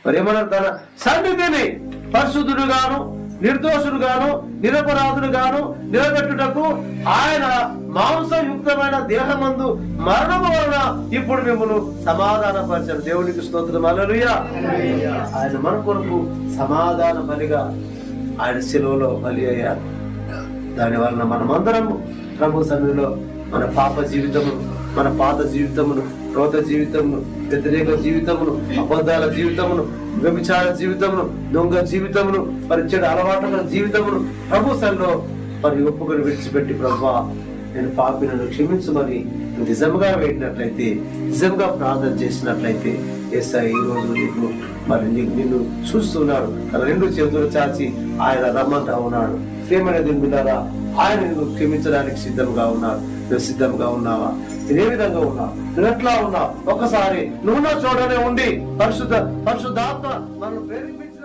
మరి ఏమన్నారు, తన సన్నిధిని పరిశుద్ధుడుగాను నిర్దోషుడుగాను నిరపరాధుడుగాను నిలబెట్టుటకు ఆయన మాంసయుక్తమైన దేహమందు మరణము వలన ఇప్పుడు మిమ్మల్ని సమాధానపరిచారు. దేవునికి స్తోత్రం. హల్లెలూయా. ఆయన మన కొరకు సమాధాన బలిగా ఆయన శిలువలో బలి అయ్యారు. దాని వలన మనమందరము ప్రభు సన్నిధిలో మన పాప జీవితమును, మన పాత జీవితమును, క్రోధ జీవితమును, వ్యతిరేక జీవితమును, అబద్ధాల జీవితమును, వ్యభిచార జీవితమును, దొంగ జీవితమును, మరి చెడు అలవాట్ల జీవితమును ప్రభు సన్నిధిలో మరి ఒప్పుకొని విడిచిపెట్టి, ప్రభువా నేను పాపినను క్షమించమని నిజంగా వేడినట్లయితే, నిజంగా ప్రార్థన చేసినట్లయితే యేసయ్య ఈ రోజు నీకు మరి నిన్ను చూస్తున్నాడు. తన రెండు చేతులు చాచి ఆయన రమ్మంటా ఉన్నాడు. ప్రేమనేది విన్నారా, ఆయన నిన్ను క్షమించడానికి సిద్ధంగా ఉన్నాడు. నువ్వు సిద్ధంగా ఉన్నావా? నేను ఏ విధంగా ఉన్నావు? నువ్వు ఎట్లా ఉన్నావు? ఒకసారి నువ్వు నా చోటనే ఉండి పరిశుద్ధాత్మ మనం ప్రేరేపించిన